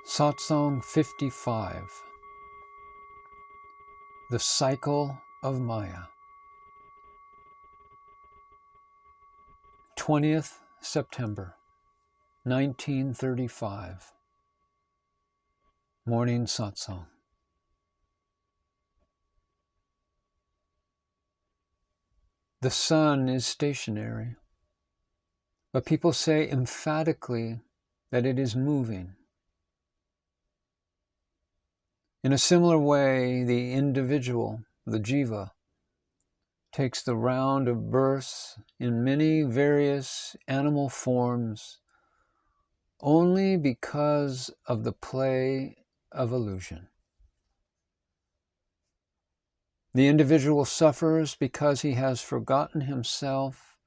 Satsang-55. The Cycle of Maya. 20th September, 1935. Morning Satsang. The sun is stationary, but people say emphatically that it is moving. In a similar way, the individual, the jiva, takes the round of births in many various animal forms only because of the play of illusion. The individual suffers because he has forgotten himself,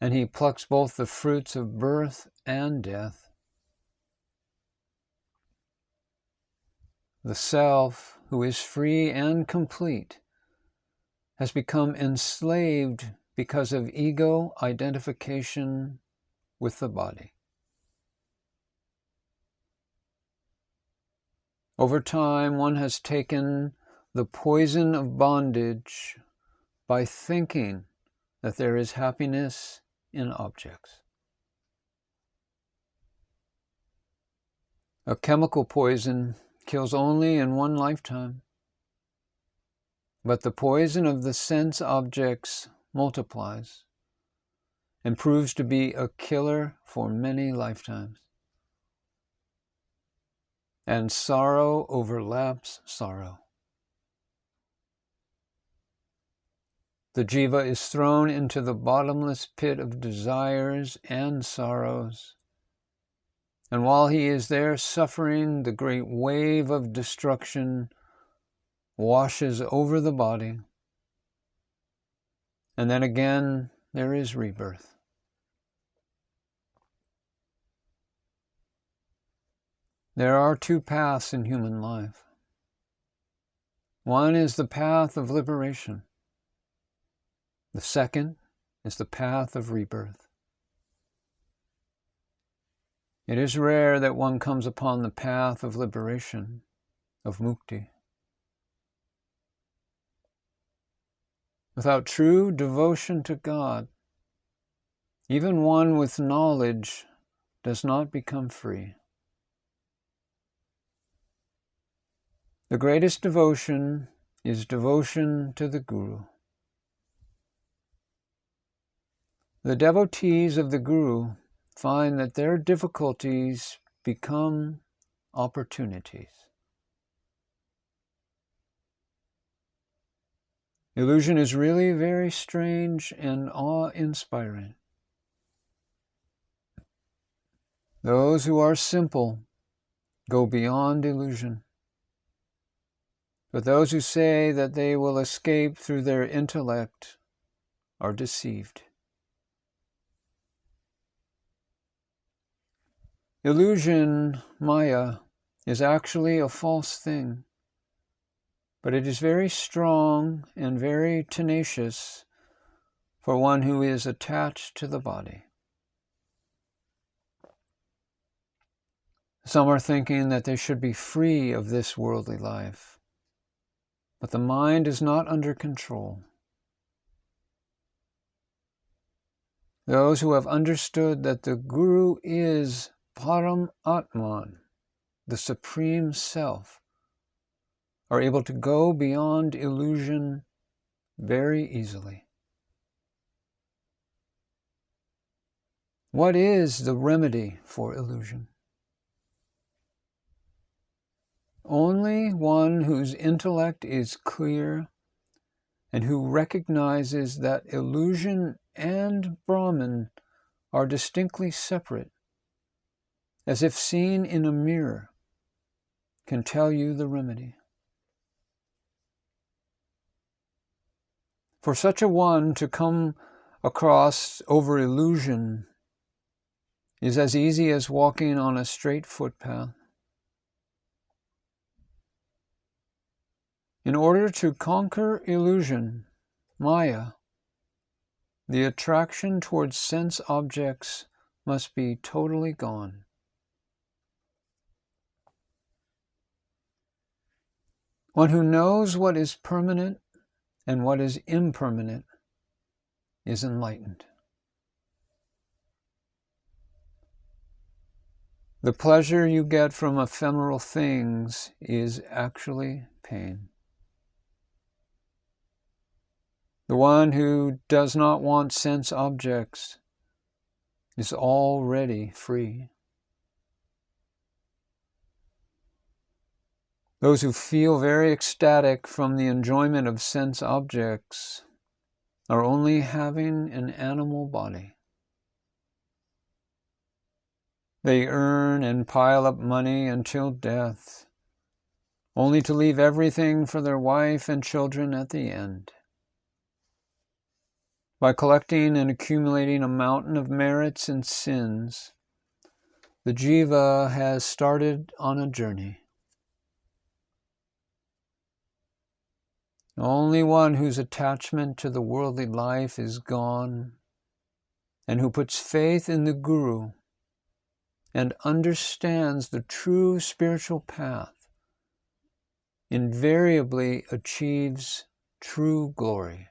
and he plucks both the fruits of birth and death. The self, who is free and complete, has become enslaved because of ego identification with the body. Over time, one has taken the poison of bondage by thinking that there is happiness in objects. A chemical poison kills only in one lifetime, but the poison of the sense objects multiplies and proves to be a killer for many lifetimes. And sorrow overlaps sorrow. The jiva is thrown into the bottomless pit of desires and sorrows, and while he is there suffering, the great wave of destruction washes over the body, and then again there is rebirth. There are two paths in human life. One is the path of liberation. The second is the path of rebirth. It is rare that one comes upon the path of liberation, of mukti. Without true devotion to God, even one with knowledge does not become free. The greatest devotion is devotion to the Guru. The devotees of the Guru find that their difficulties become opportunities. Illusion is really very strange and awe-inspiring. Those who are simple go beyond illusion, but those who say that they will escape through their intellect are deceived. Illusion, Maya, is actually a false thing, but it is very strong and very tenacious for one who is attached to the body. Some are thinking that they should be free of this worldly life, but the mind is not under control. Those who have understood that the Guru is Param Atman, the Supreme Self, are able to go beyond illusion very easily. What is the remedy for illusion? Only one whose intellect is clear and who recognizes that illusion and Brahman are distinctly separate, as if seen in a mirror, can tell you the remedy. For such a one to come across over illusion is as easy as walking on a straight footpath. In order to conquer illusion, Maya, the attraction towards sense objects must be totally gone. One who knows what is permanent and what is impermanent is enlightened. The pleasure you get from ephemeral things is actually pain. The one who does not want sense objects is already free. Those who feel very ecstatic from the enjoyment of sense objects are only having an animal body. They earn and pile up money until death, only to leave everything for their wife and children at the end. By collecting and accumulating a mountain of merits and sins, the jiva has started on a journey. Only one whose attachment to the worldly life is gone, and who puts faith in the Guru and understands the true spiritual path, invariably achieves true glory.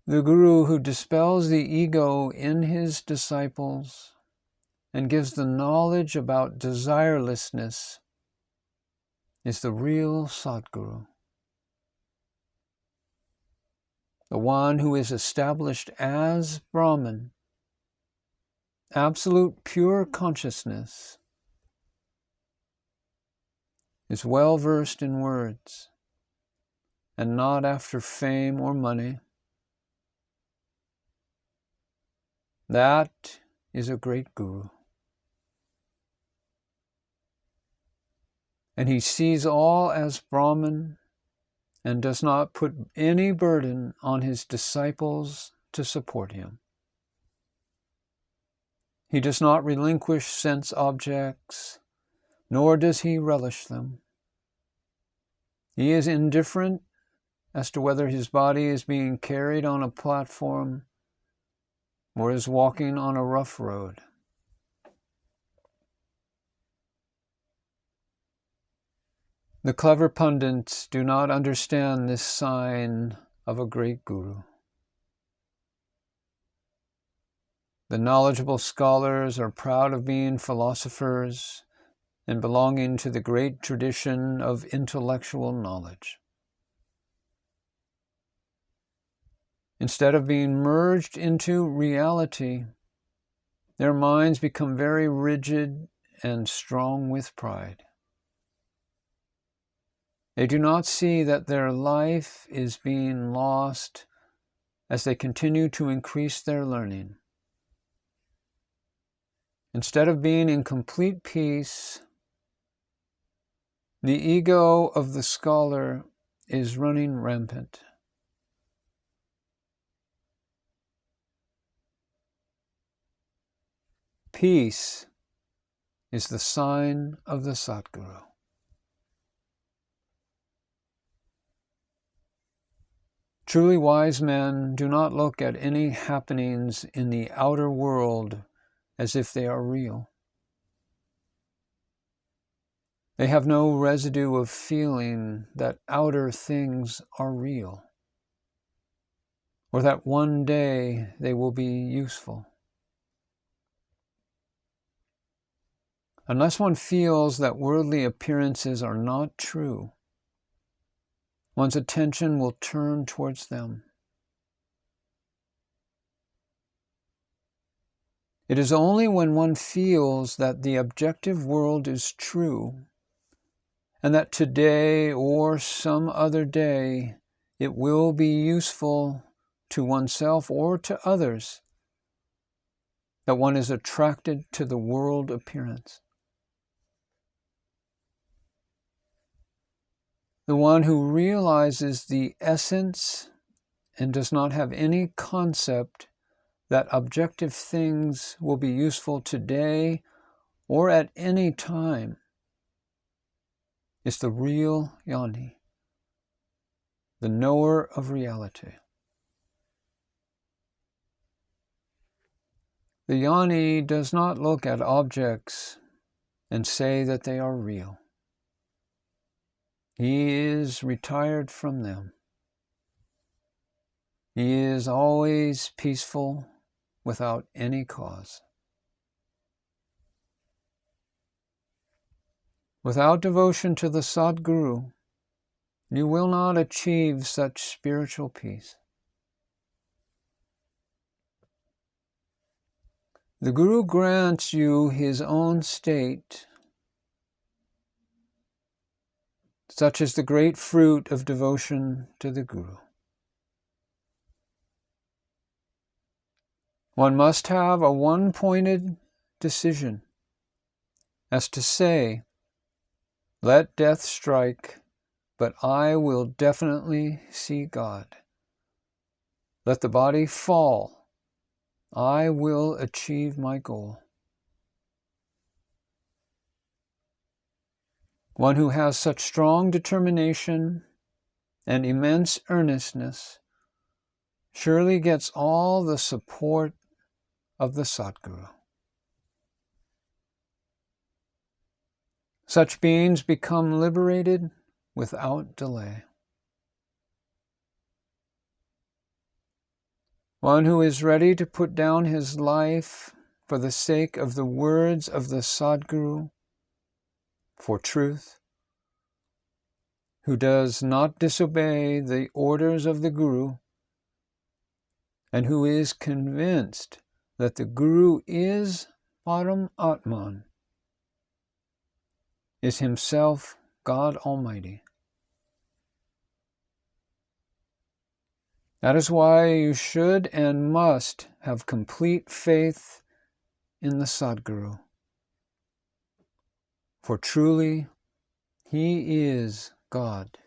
The Guru who dispels the ego in his disciples and gives the knowledge about desirelessness is the real Sadguru. The one who is established as Brahman, absolute pure consciousness, is well versed in words and not after fame or money. That is a great Guru. And he sees all as Brahman and does not put any burden on his disciples to support him. He does not relinquish sense objects, nor does he relish them. He is indifferent as to whether his body is being carried on a platform or is walking on a rough road. The clever pundits do not understand this sign of a great Guru. The knowledgeable scholars are proud of being philosophers and belonging to the great tradition of intellectual knowledge. Instead of being merged into reality, their minds become very rigid and strong with pride. They do not see that their life is being lost as they continue to increase their learning. Instead of being in complete peace, the ego of the scholar is running rampant. Peace is the sign of the Sadguru. Truly wise men do not look at any happenings in the outer world as if they are real. They have no residue of feeling that outer things are real, or that one day they will be useful. Unless one feels that worldly appearances are not true, one's attention will turn towards them. It is only when one feels that the objective world is true, and that today or some other day it will be useful to oneself or to others, that one is attracted to the world appearance. The one who realizes the essence and does not have any concept that objective things will be useful today or at any time is the real Jnani, the knower of reality. The Jnani does not look at objects and say that they are real. He is retired from them. He is always peaceful without any cause. Without devotion to the Sadguru, you will not achieve such spiritual peace. The Guru grants you his own state, such as the great fruit of devotion to the Guru. One must have a one-pointed decision as to say, let death strike, but I will definitely see God. Let the body fall, I will achieve my goal. One who has such strong determination and immense earnestness surely gets all the support of the Sadguru. Such beings become liberated without delay. One who is ready to put down his life for the sake of the words of the Sadguru, for truth, who does not disobey the orders of the Guru, and who is convinced that the Guru is Param Atman, is himself God Almighty. That is why you should and must have complete faith in the Sadguru. For truly, he is God.